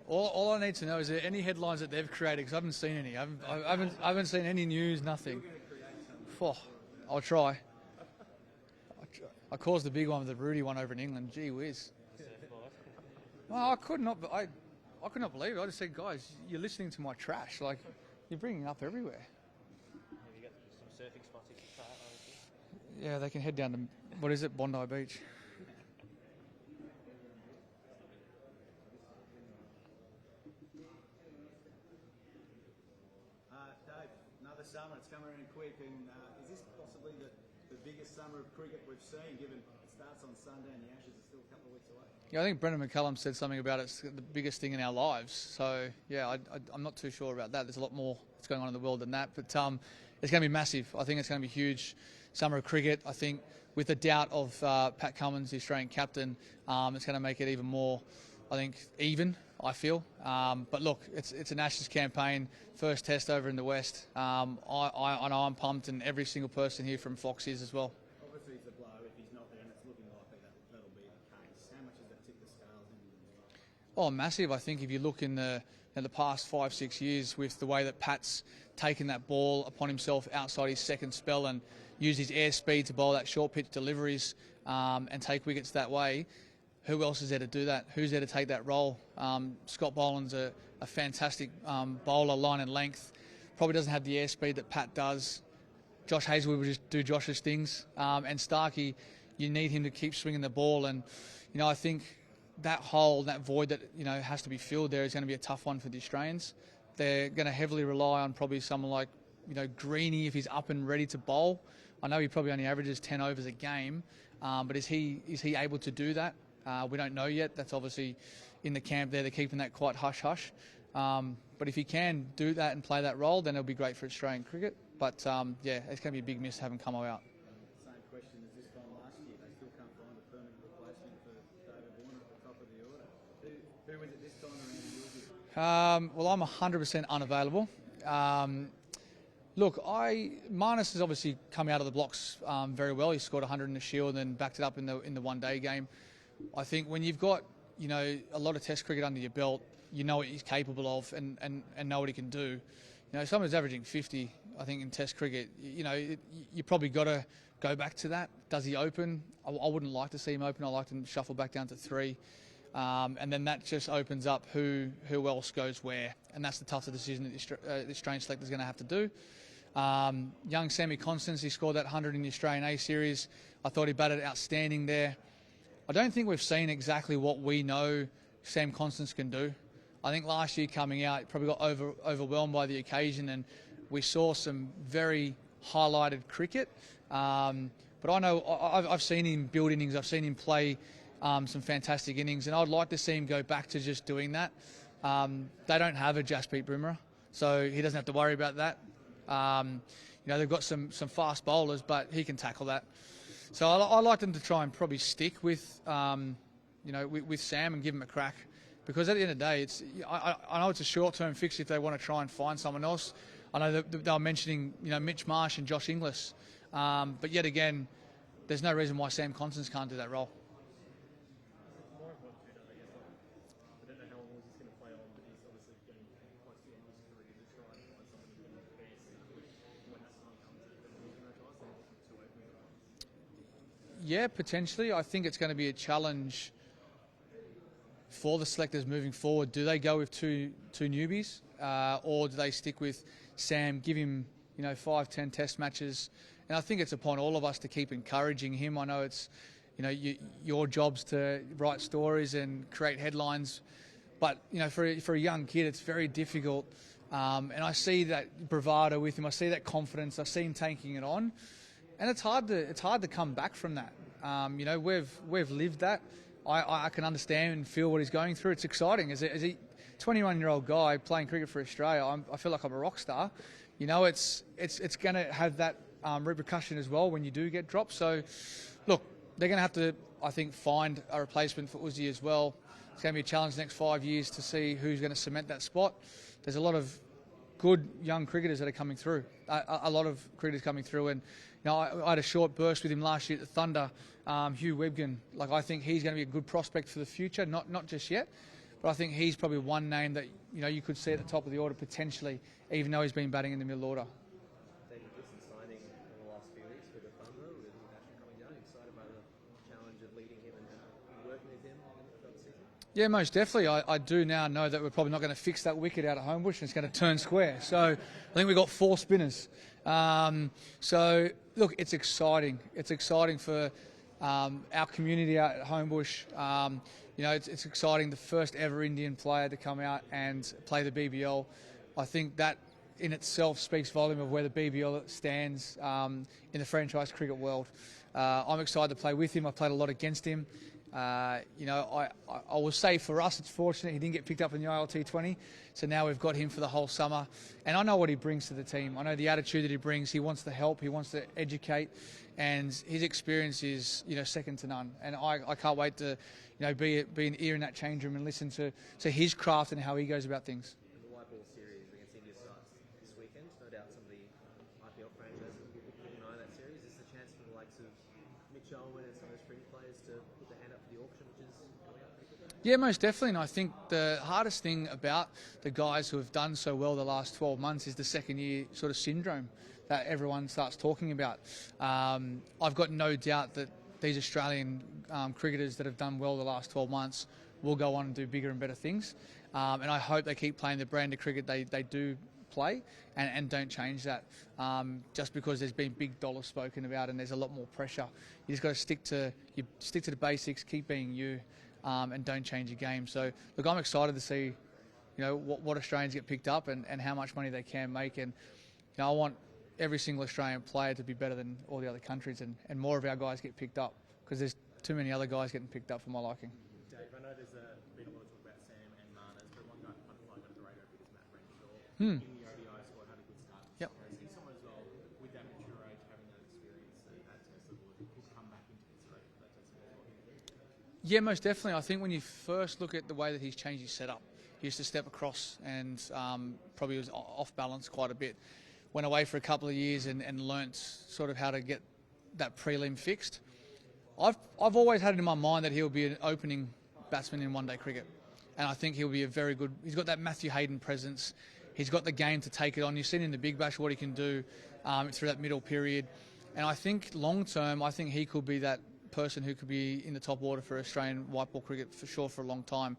All I need to know is there any headlines that they've created, because I haven't seen any. I haven't seen any news, nothing. Oh, I'll try. I caused the big one with the Rudy one over in England. Gee whiz. Well, I could not believe it. I just said, guys, you're listening to my trash. Like, you're bringing it up everywhere. Have you got some surfing spots you can try out? Yeah, they can head down to, what is it, Bondi Beach. Dave, another summer, it's coming around quick, and is this possibly the biggest summer of cricket we've seen, given it starts on Sunday and the Ashes are still a couple of weeks away? Yeah, I think Brendan McCullum said something about it's the biggest thing in our lives. So, yeah, I'm not too sure about that. There's a lot more that's going on in the world than that. But it's going to be massive. I think it's going to be huge summer of cricket. I think with the doubt of Pat Cummins, the Australian captain, it's going to make it even more, I think, even, I feel. But look, it's an Ashes campaign, first test over in the West. I know I'm pumped, and every single person here from Fox is as well. Obviously, it's a blow if he's not there, and it's looking likely that'll be the case. How much does that tip the scales in? Oh, massive. I think if you look in the past 5-6 years with the way that Pat's taken that ball upon himself outside his second spell and used his airspeed to bowl that short pitch deliveries and take wickets that way, who else is there to do that? Who's there to take that role? Scott Boland's a fantastic bowler, line and length. Probably doesn't have the airspeed that Pat does. Josh Hazlewood will just do Josh's things. And Starkey, you need him to keep swinging the ball. And, I think that hole, that void that, has to be filled there is going to be a tough one for the Australians. They're going to heavily rely on probably someone like, Greeny if he's up and ready to bowl. I know he probably only averages 10 overs a game, but is he able to do that? We don't know yet. That's obviously in the camp there. They're keeping that quite hush-hush. But if he can do that and play that role, then it'll be great for Australian cricket. But, yeah, it's going to be a big miss to have him come out. Same question as this time last year. They still can't find a permanent replacement for David Warner at the top of the order. Who is it this time around in your view? Well, I'm 100% unavailable. Look, Marnus has obviously come out of the blocks very well. He scored 100 in the Shield and then backed it up in the one-day game. I think when you've got, a lot of Test cricket under your belt, you know what he's capable of and know what he can do. Someone who's averaging 50, I think, in Test cricket, you probably got to go back to that. Does he open? I wouldn't like to see him open. I like to shuffle back down to 3. And then that just opens up who else goes where. And that's the toughest decision that the Australian selector's going to have to do. Young Sammy Constance, he scored that 100 in the Australian A Series. I thought he batted outstanding there. I don't think we've seen exactly what we know Sam Constance can do. I think last year coming out, he probably got overwhelmed by the occasion, and we saw some very highlighted cricket. But I know I've seen him build innings. I've seen him play some fantastic innings, and I'd like to see him go back to just doing that. They don't have a Jasprit Bumrah, so he doesn't have to worry about that. They've got some fast bowlers, but he can tackle that. So I like them to try and probably stick with, with Sam and give him a crack, because at the end of the day, I know it's a short-term fix if they want to try and find someone else. I know that they were mentioning, Mitch Marsh and Josh Inglis, but yet again, there's no reason why Sam Constance can't do that role. Yeah, potentially. I think it's going to be a challenge for the selectors moving forward. Do they go with two newbies, or do they stick with Sam, give him 5-10 Test matches? And I think it's upon all of us to keep encouraging him. I know it's your job's to write stories and create headlines, but for a young kid, it's very difficult. And I see that bravado with him. I see that confidence. I see him taking it on. And it's hard to come back from that. We've lived that. I can understand and feel what he's going through. It's exciting. As a 21-year-old guy playing cricket for Australia, I feel like I'm a rock star. It's going to have that repercussion as well when you do get dropped. So, look, they're going to have to, I think, find a replacement for Uzi as well. It's going to be a challenge the next 5 years to see who's going to cement that spot. There's a lot of good young cricketers that are coming through. A lot of cricketers coming through, and I had a short burst with him last year at the Thunder. Hugh Webgen, I think he's going to be a good prospect for the future. Not just yet, but I think he's probably one name that you could see at the top of the order potentially, even though he's been batting in the middle order. David Gibson signing in the last few weeks for the front row with Ashley coming down. Excited about the challenge of leading him and working with him throughout the season? Yeah, most definitely. I do now know that we're probably not going to fix that wicket out at Homebush and it's going to turn square. So I think we've got 4 spinners. So, look, it's exciting. It's exciting for our community out at Homebush. It's exciting, the first ever Indian player to come out and play the BBL. I think that in itself speaks volume of where the BBL stands in the franchise cricket world. I'm excited to play with him. I've played a lot against him. I will say for us, it's fortunate he didn't get picked up in the ILT20. So now we've got him for the whole summer. And I know what he brings to the team. I know the attitude that he brings. He wants to help. He wants to educate. And his experience is, second to none. And I can't wait to, be an ear in that change room and listen to his craft and how he goes about things. The white ball series against India starts this weekend. No doubt some of the IPL franchises will be keeping an eye on that series. Is this a chance for the likes of Mitch Owen and some of those fringe players to put their hand up for the auction, which is coming up? Yeah, most definitely. And I think the hardest thing about the guys who have done so well the last 12 months is the second year sort of syndrome that everyone starts talking about. I've got no doubt that these Australian cricketers that have done well the last 12 months will go on and do bigger and better things. And I hope they keep playing the brand of cricket they do play and don't change that just because there's been big dollars spoken about and there's a lot more pressure. You just got to stick to the basics, keep being you, and don't change your game. So look, I'm excited to see what Australians get picked up and how much money they can make. And I want every single Australian player to be better than all the other countries and more of our guys get picked up because there's too many other guys getting picked up for my liking. Dave, I know there's been a lot of talk about Sam and Marnus, but one guy kind of flying under the radar a bit is Matt Renshaw. In the ODI squad, had a good start. Yep. Is he someone as well with that mature age, having that experience at test level, could come back into consideration for that test level? Yeah, most definitely. I think when you first look at the way that he's changed his setup, he used to step across and probably was off balance quite a bit. Went away for a couple of years and learnt sort of how to get that prelim fixed. I've always had it in my mind that he'll be an opening batsman in one-day cricket. And I think he'll be a very good... He's got that Matthew Hayden presence. He's got the game to take it on. You've seen in the Big Bash what he can do through that middle period. And I think long-term, I think he could be that person who could be in the top order for Australian white ball cricket for sure for a long time.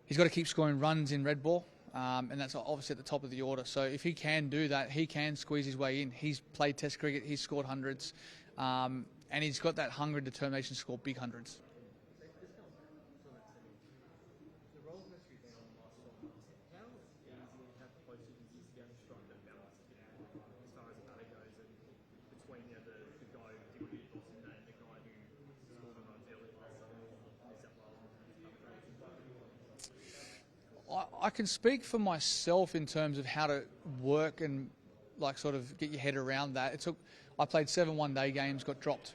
He's got to keep scoring runs in red ball. And that's obviously at the top of the order. So if he can do that, he can squeeze his way in. He's played Test cricket, he's scored hundreds, and he's got that hunger and determination to score big hundreds. The role that you've been on the last 12 months, how easy and how close is it to getting strike that balance as far as the batter goes and between the guy who did what you're name, the guy who scored the runs early last summer or New South Wales? I can speak for myself in terms of how to work and sort of get your head around that. I played 7 one-day games, got dropped,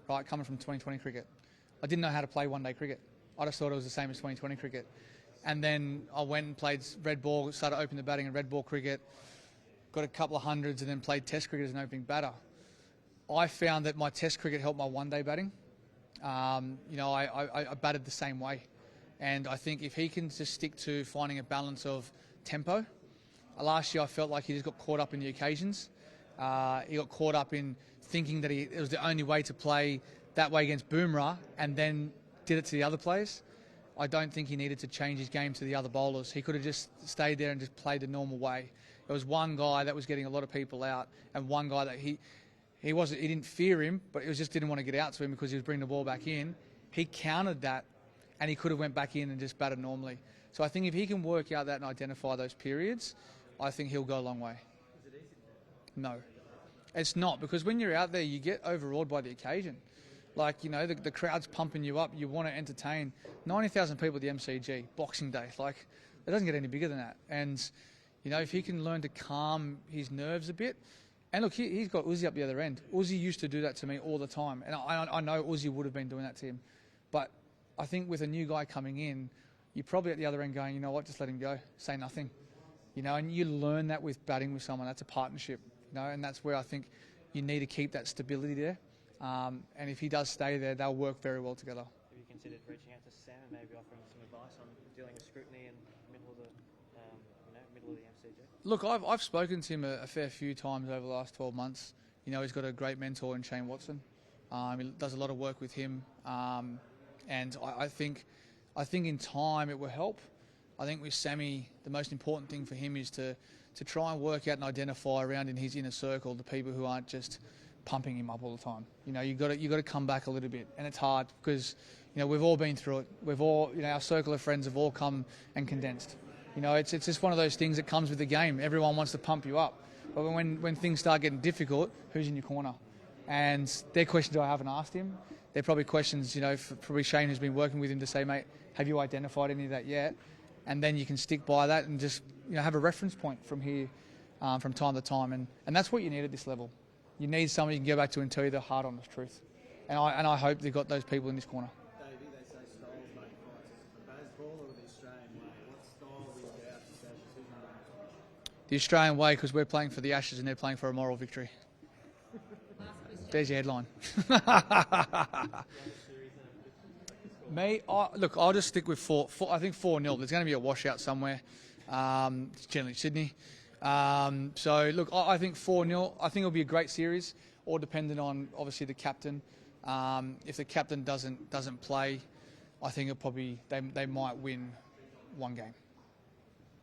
right, coming from 2020 cricket. I didn't know how to play one-day cricket. I just thought it was the same as 2020 cricket. And then I went and played red ball, started opening the batting in red ball cricket, got a couple of hundreds and then played Test cricket as an opening batter. I found that my Test cricket helped my one-day batting. I batted the same way. And I think if he can just stick to finding a balance of tempo. Last year I felt like he just got caught up in the occasions. He got caught up in thinking that it was the only way to play that way against Bumrah and then did it to the other players. I don't think he needed to change his game to the other bowlers. He could have just stayed there and just played the normal way. There was one guy that was getting a lot of people out and one guy that he didn't fear him, but he just didn't want to get out to him because he was bringing the ball back in. He countered that and he could have went back in and just batted normally. So I think if he can work out that and identify those periods, I think he'll go a long way. Is it easy to do? No, it's not, because when you're out there, you get overawed by the occasion. The crowd's pumping you up, you want to entertain. 90,000 people at the MCG, Boxing Day, it doesn't get any bigger than that. And, if he can learn to calm his nerves a bit, and look, he's got Uzi up the other end. Uzi used to do that to me all the time, and I know Uzi would have been doing that to him. But I think with a new guy coming in, you're probably at the other end going, you know what, just let him go, say nothing. And you learn that with batting with someone. That's a partnership, and that's where I think you need to keep that stability there. And if he does stay there, they'll work very well together. Have you considered reaching out to Sam and maybe offering some advice on dealing with scrutiny in the middle of the middle of the MCG? Look, I've spoken to him a fair few times over the last 12 months. You know, he's got a great mentor in Shane Watson. He does a lot of work with him, and I think in time it will help. I think with Sammy, the most important thing for him is to try and work out and identify around in his inner circle the people who aren't just pumping him up all the time. You know, you got to come back a little bit, and it's hard because we've all been through it. We've all our circle of friends have all come and condensed. It's just one of those things that comes with the game. Everyone wants to pump you up, but when things start getting difficult, who's in your corner? And they're questions I haven't asked him. They're probably questions, for probably Shane who's been working with him to say, mate, have you identified any of that yet? And then you can stick by that and just have a reference point from here, from time to time. And that's what you need at this level. You need someone you can go back to and tell you the hard, honest truth. And I hope they've got those people in this corner. Davey, they say styles make fights. The baseball or the Australian way? What style will you get out to Ashes? Who's going to win? The Australian way, because we're playing for the Ashes and they're playing for a moral victory. There's your headline. Me, I'll just stick with four. I think 4-0. There's going to be a washout somewhere. It's generally Sydney. So look, I think 4-0. I think it'll be a great series, all dependent on obviously the captain. If the captain doesn't play, I think it'll probably they might win one game.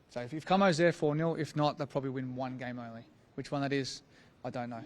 So if Camo's there 4-0, if not, they'll probably win one game only. Which one that is, I don't know.